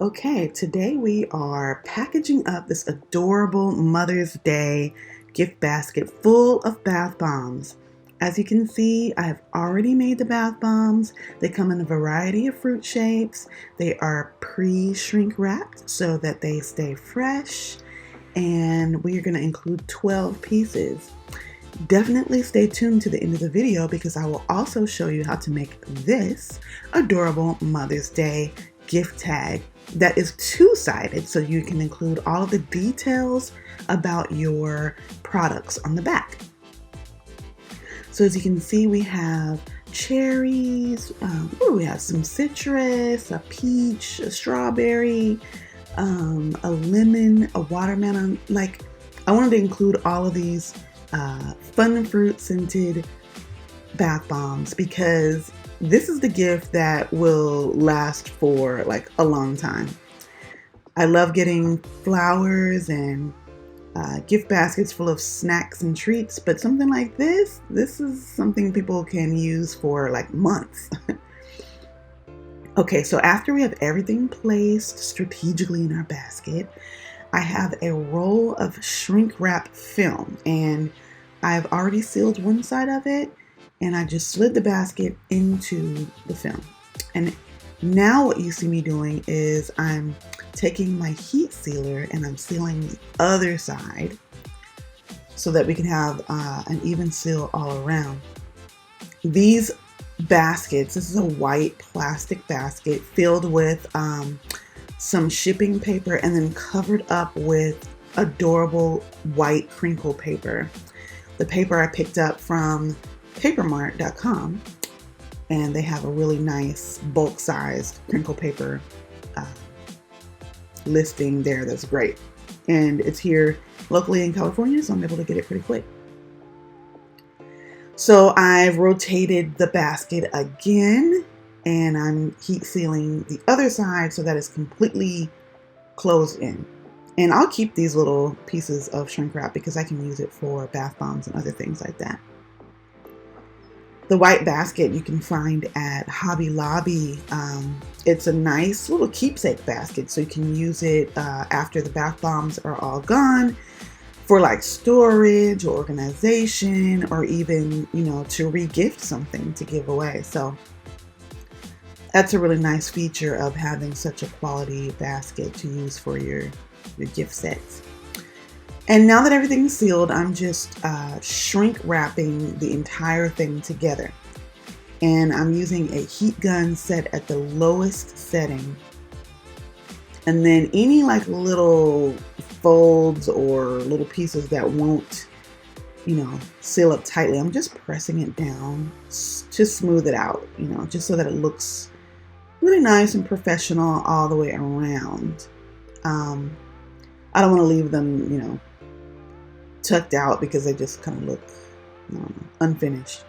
Okay, today we are packaging up this adorable Mother's Day gift basket full of bath bombs. As you can see, I have already made the bath bombs. They come in a variety of fruit shapes. They are pre-shrink wrapped so that they stay fresh. And we are going to include 12 pieces. Definitely stay tuned to the end of the video because I will also show you how to make this adorable Mother's Day gift tag that is two-sided, so you can include all of the details about your products on the back. So as you can see, we have cherries, we have some citrus, a peach, a strawberry, a lemon, a watermelon. Like, I wanted to include all of these fun fruit scented bath bombs because this is the gift that will last for like a long time. I love getting flowers and gift baskets full of snacks and treats, but something like this is something people can use for like months. Okay, so after we have everything placed strategically in our basket, I have a roll of shrink wrap film, and I've already sealed one side of it, and I just slid the basket into the film. And now what you see me doing is I'm taking my heat sealer and I'm sealing the other side so that we can have an even seal all around. These baskets, this is a white plastic basket filled with some shipping paper and then covered up with adorable white crinkle paper. The paper I picked up from papermart.com, and they have a really nice bulk sized crinkle paper listing there that's great. And it's here locally in California, so I'm able to get it pretty quick. So I've rotated the basket again, and I'm heat sealing the other side so that it's completely closed in. And I'll keep these little pieces of shrink wrap because I can use it for bath bombs and other things like that. The white basket you can find at Hobby Lobby. It's a nice little keepsake basket, so you can use it after the bath bombs are all gone for like storage or organization, or even, you know, to re-gift something to give away. So that's a really nice feature of having such a quality basket to use for your gift sets. And now that everything's sealed, I'm just shrink wrapping the entire thing together. And I'm using a heat gun set at the lowest setting. And then any like little folds or little pieces that won't, you know, seal up tightly, I'm just pressing it down to smooth it out, you know, just so that it looks really nice and professional all the way around. I don't want to leave them, you know, tucked out because they just kind of look, I don't know, unfinished.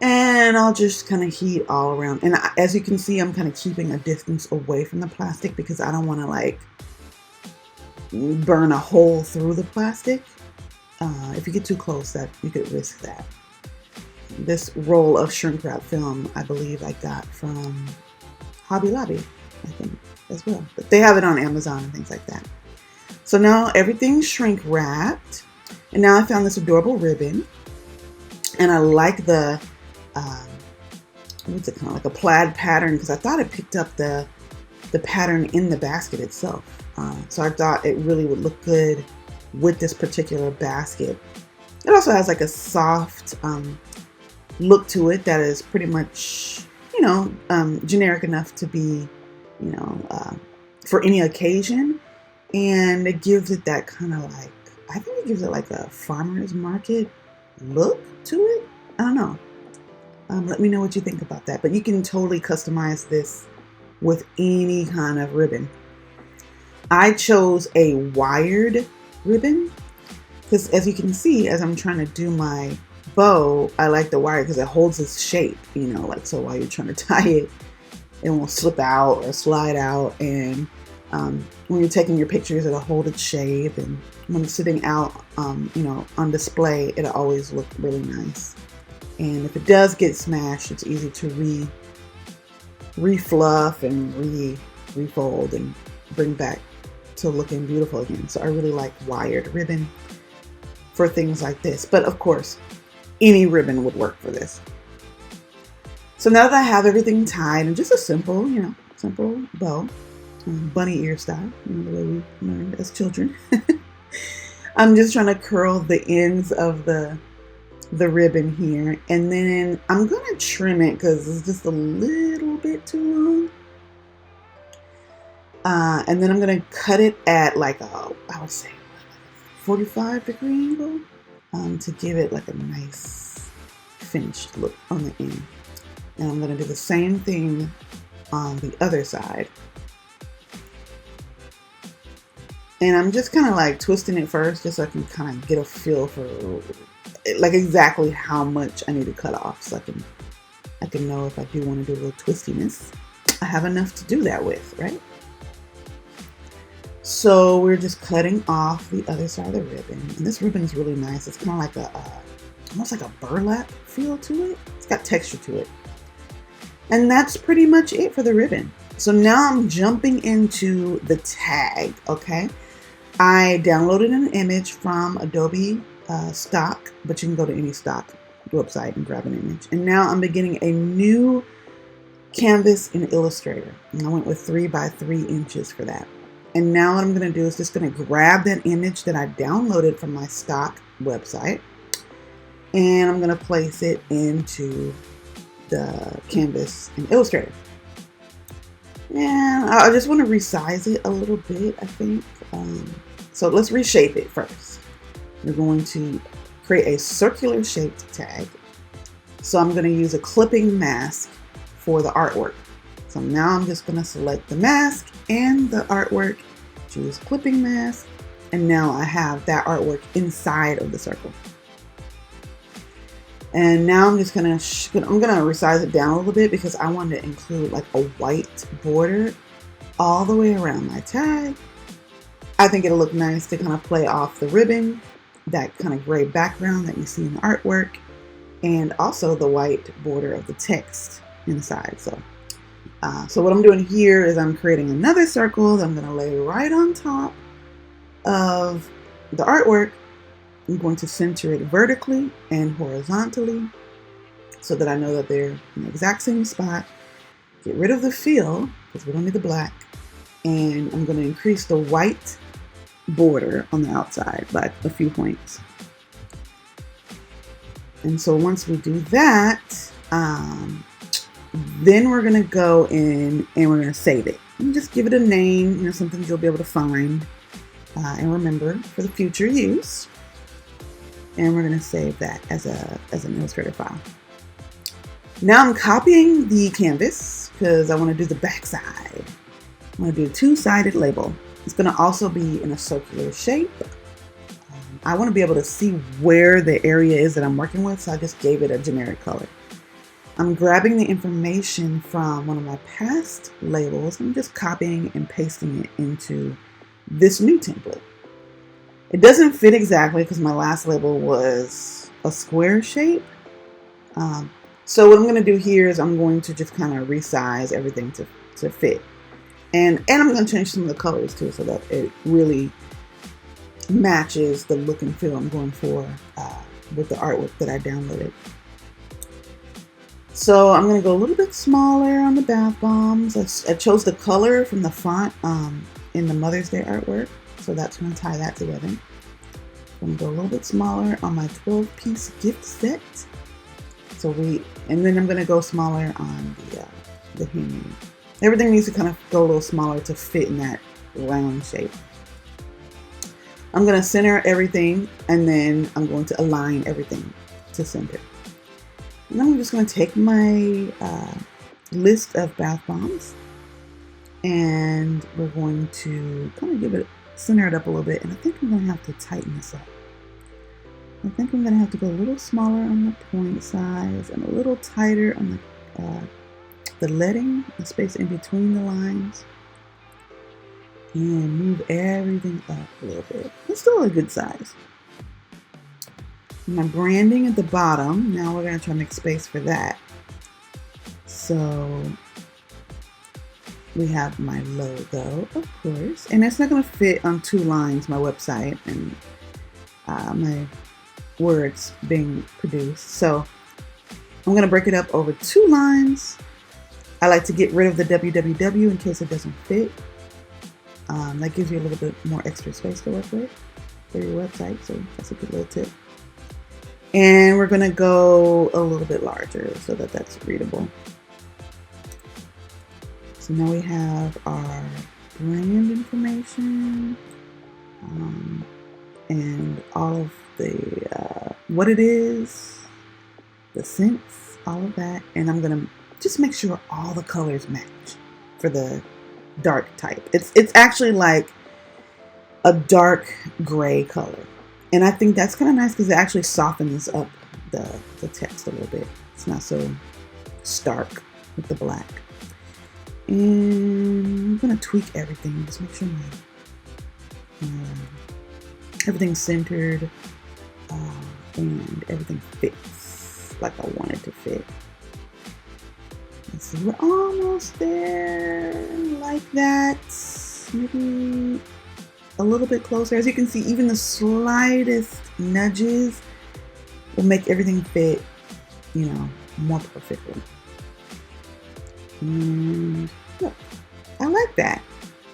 And I'll just kind of heat all around. And as you can see, I'm kind of keeping a distance away from the plastic because I don't want to like burn a hole through the plastic. If you get too close, that you could risk that. This roll of shrink wrap film, I believe I got from Hobby Lobby, I think, as well. But they have it on Amazon and things like that. So now everything's shrink wrapped. And now I found this adorable ribbon. And I like the, what's it called? Like a plaid pattern, because I thought I picked up the pattern in the basket itself. So I thought it really would look good with this particular basket. It also has like a soft look to it that is pretty much, you know, generic enough to be, you know, for any occasion. And it gives it that kind of like, I think it gives it like a farmer's market look to it. I don't know. Let me know what you think about that. But you can totally customize this with any kind of ribbon. I chose a wired ribbon because, as you can see, as I'm trying to do my bow, I like the wire because it holds its shape, you know, like, so while you're trying to tie it, it won't slip out or slide out. And when you're taking your pictures, it'll hold its shape. And when it's sitting out, you know, on display, it'll always look really nice. And if it does get smashed, it's easy to re-fluff and refold and bring back to looking beautiful again. So I really like wired ribbon for things like this. But of course, any ribbon would work for this. So now that I have everything tied and just a simple, simple bow, bunny ear style, the way we learned as children, I'm just trying to curl the ends of the ribbon here, and then I'm gonna trim it because it's just a little bit too long. And then I'm gonna cut it at like I would say 45-degree angle to give it like a nice finished look on the end. And I'm gonna do the same thing on the other side. And I'm just kind of like twisting it first just so I can kind of get a feel for like exactly how much I need to cut off, so I can know if I do want to do a little twistiness. I have enough to do that with, right? So we're just cutting off the other side of the ribbon, and this ribbon is really nice. It's kind of like almost like a burlap feel to it. It's got texture to it, and that's pretty much it for the ribbon. So now I'm jumping into the tag. Okay, I downloaded an image from Adobe stock, but you can go to any stock website and grab an image. And now I'm beginning a new canvas in Illustrator, and I went with 3 by 3 inches for that. And now what I'm going to do is just going to grab that image that I downloaded from my stock website, and I'm going to place it into the canvas in Illustrator. And I just want to resize it a little bit, I think. So let's reshape it first. We're going to create a circular shaped tag. So I'm going to use a clipping mask for the artwork. So now I'm just going to select the mask and the artwork, choose clipping mask, and now I have that artwork inside of the circle. And now I'm just going to resize it down a little bit because I want to include like a white border all the way around my tag. I think it'll look nice to kind of play off the ribbon, that kind of gray background that you see in the artwork, and also the white border of the text inside. So what I'm doing here is I'm creating another circle that I'm going to lay right on top of the artwork. I'm going to center it vertically and horizontally so that I know that they're in the exact same spot. Get rid of the fill because we don't need the black. And I'm going to increase the white border on the outside by a few points. And so once we do that, then we're going to go in and we're going to save it. And just give it a name, something you'll be able to find and remember for the future use. And we're going to save that as an Illustrator file. Now I'm copying the canvas because I want to do the back side. I'm going to do a two-sided label. It's going to also be in a circular shape. I want to be able to see where the area is that I'm working with, so I just gave it a generic color. I'm grabbing the information from one of my past labels. I'm just copying and pasting it into this new template. It doesn't fit exactly because my last label was a square shape. So what I'm going to do here is I'm going to just kind of resize everything to fit. And I'm going to change some of the colors too so that it really matches the look and feel I'm going for with the artwork that I downloaded. So I'm going to go a little bit smaller on the bath bombs. I chose the color from the font in the Mother's Day artwork. So that's going to tie that together. I'm going to go a little bit smaller on my 12-piece gift set. And then I'm going to go smaller on the hanging. Everything needs to kind of go a little smaller to fit in that round shape. I'm going to center everything, and then I'm going to align everything to center. And then I'm just going to take my list of bath bombs, and we're going to kind of center it up a little bit. And I think I'm going to have to tighten this up. I think I'm going to have to go a little smaller on the point size and a little tighter on the leading, the space in between the lines, and move everything up a little bit. It's still a good size. My branding at the bottom, now we're going to try to make space for that. So we have my logo, of course, and it's not going to fit on 2 lines, my website and my words being produced. So I'm going to break it up over 2 lines. I like to get rid of the www in case it doesn't fit. That gives you a little bit more extra space to work with for your website, so that's a good little tip. And we're going to go a little bit larger so that that's readable. So now we have our brand information and all of the what it is, the scents, all of that. And I'm going to just make sure all the colors match for the dark type. It's actually like a dark gray color. And I think that's kind of nice because it actually softens up the text a little bit. It's not so stark with the black. And I'm going to tweak everything. Just make sure everything's centered and everything fits like I want it to fit. Let's see, we're almost there. Like that. Maybe a little bit closer. As you can see, even the slightest nudges will make everything fit, you know, more perfectly. And look, I like that.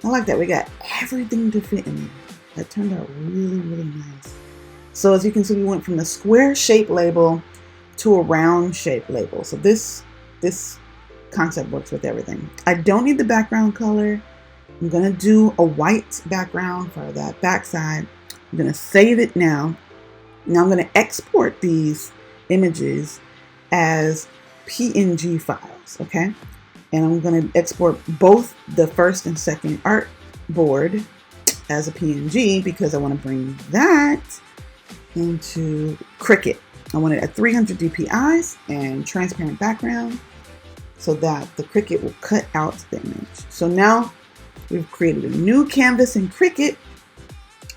I like that. We got everything to fit in there. That turned out really, really nice. So as you can see, we went from the square shape label to a round shape label. So this concept works with everything. I don't need the background color. I'm going to do a white background for that backside. I'm going to save it now. Now I'm going to export these images as PNG files, okay? And I'm going to export both the first and second artboard as a PNG because I want to bring that into Cricut. I want it at 300 DPIs and transparent background so that the Cricut will cut out the image. So now we've created a new canvas in Cricut,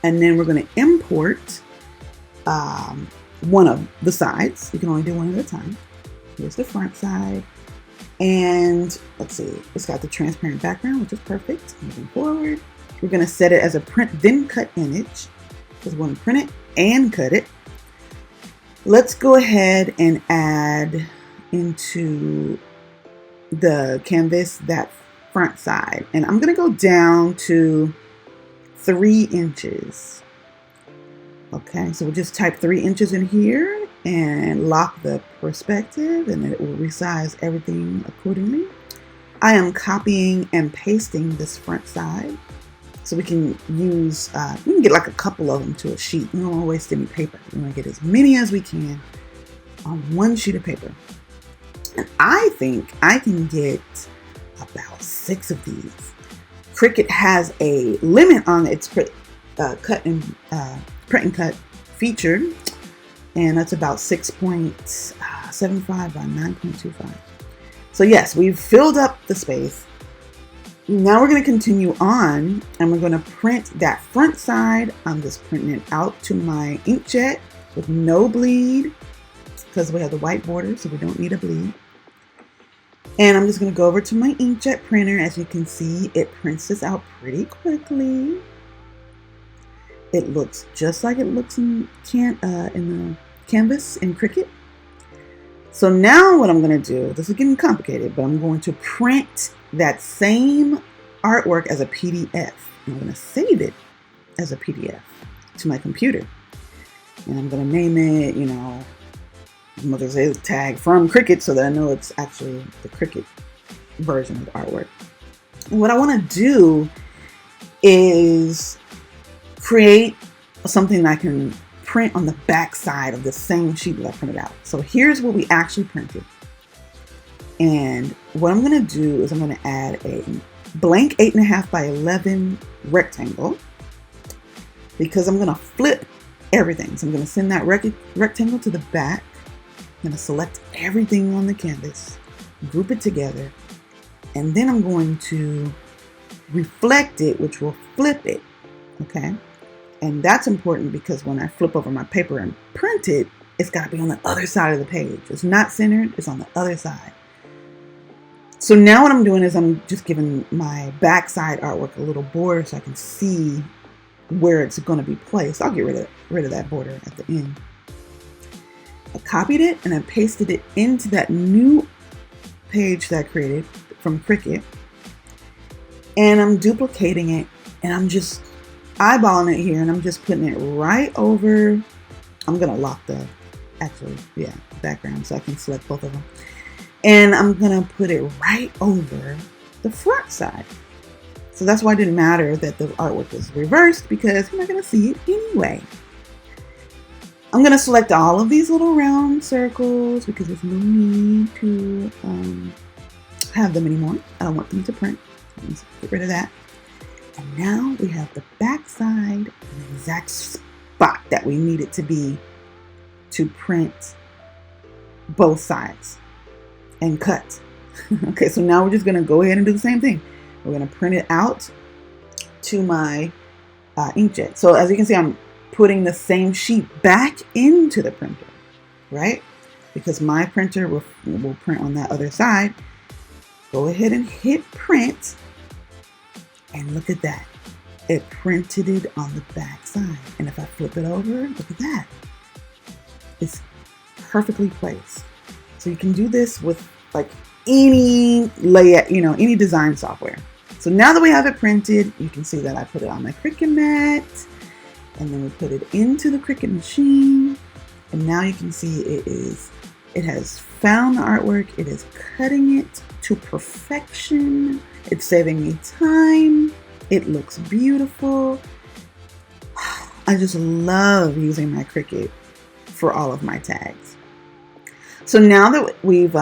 and then we're going to import one of the sides. You can only do one at a time. Here's the front side. And let's see, it's got the transparent background, which is perfect. Moving forward, we're going to set it as a print then cut image because we want to print it and cut it. Let's go ahead and add into the canvas that front side, and I'm going to go down to 3 inches. Okay, so we'll just type 3 inches in here and lock the perspective, and then it will resize everything accordingly. I am copying and pasting this front side so we can use, we can get like a couple of them to a sheet. We don't want to waste any paper. We want to get as many as we can on one sheet of paper. And I think I can get about 6 of these. Cricut has a limit on its print and cut feature, and that's about 6.75 by 9.25. So yes, we've filled up the space. Now we're going to continue on, and we're going to print that front side. I'm just printing it out to my inkjet with no bleed because we have the white border, so we don't need a bleed. And I'm just going to go over to my inkjet printer. As you can see, it prints this out pretty quickly. It looks just like it looks in the canvas in Cricut. So now what I'm going to do, this is getting complicated, but I'm going to print that same artwork as a PDF. I'm going to save it as a PDF to my computer. And I'm going to name it, you know, Mother's Day tag from Cricut so that I know it's actually the Cricut version of the artwork. And what I want to do is create something that I can print on the back side of the same sheet that I printed out. So here's what we actually printed. And what I'm going to do is I'm going to add a blank 8.5 by 11 rectangle because I'm going to flip everything. So I'm going to send that rectangle to the back. I'm going to select everything on the canvas, group it together, and then I'm going to reflect it, which will flip it, okay? And that's important because when I flip over my paper and print it, it's got to be on the other side of the page. It's not centered, it's on the other side. So now what I'm doing is I'm just giving my backside artwork a little border so I can see where it's going to be placed. I'll get rid of that border at the end. I copied it and I pasted it into that new page that I created from Cricut. And I'm duplicating it and I'm just eyeballing it here and I'm just putting it right over. I'm going to lock the background so I can select both of them. And I'm going to put it right over the front side. So that's why it didn't matter that the artwork was reversed, because you're not going to see it anyway. I'm going to select all of these little round circles because there's no need to have them anymore. I don't want them to print. Let's get rid of that. And now we have the back side in the exact spot that we need it to be to print both sides and cut. Okay, so now we're just going to go ahead and do the same thing. We're going to print it out to my inkjet. So as you can see, I'm putting the same sheet back into the printer, right? Because my printer will print on that other side. Go ahead and hit print. And look at that. It printed it on the back side. And if I flip it over, look at that. It's perfectly placed. So you can do this with like any layout, any design software. So now that we have it printed, you can see that I put it on my Cricut mat, and then we put it into the Cricut machine. And now you can see it has found the artwork. It is cutting it to perfection. It's saving me time. It looks beautiful. I just love using my Cricut for all of my tags. So now that we've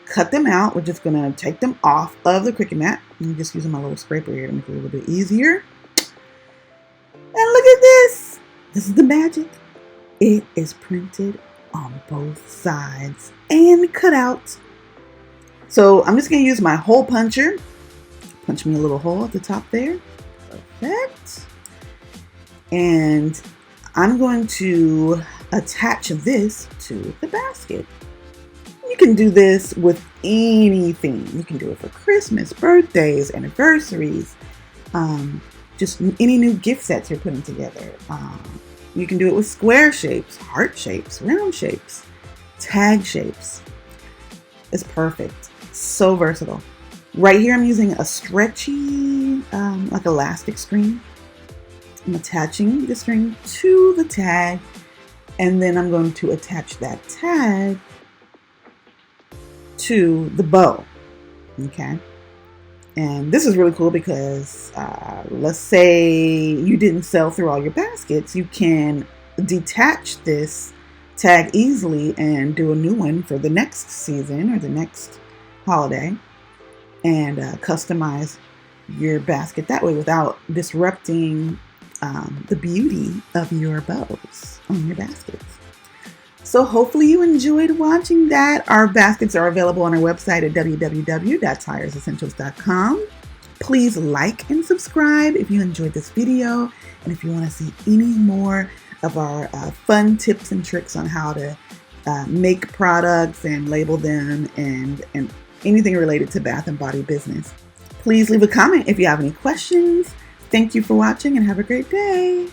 cut them out, we're just gonna take them off of the Cricut mat. I'm just using my little scraper here to make it a little bit easier. And look at this. This is the magic. It is printed on both sides and cut out. So I'm just gonna use my hole puncher. Punch me a little hole at the top there. Perfect. And I'm going to attach this to the basket. You can do this with anything. You can do it for Christmas, birthdays, anniversaries, just any new gift sets you're putting together. You can do it with square shapes, heart shapes, round shapes, tag shapes. It's perfect. So versatile. Right here I'm using a stretchy, like elastic string. I'm attaching the string to the tag, and then I'm going to attach that tag to the bow. Okay. And this is really cool because let's say you didn't sell through all your baskets, you can detach this tag easily and do a new one for the next season or the next holiday, and customize your basket that way without disrupting the beauty of your bows on your baskets. So hopefully you enjoyed watching that. Our baskets are available on our website at www.tiresessentials.com. Please like and subscribe if you enjoyed this video, and if you want to see any more of our fun tips and tricks on how to make products and label them and anything related to bath and body business. Please leave a comment if you have any questions. Thank you for watching and have a great day.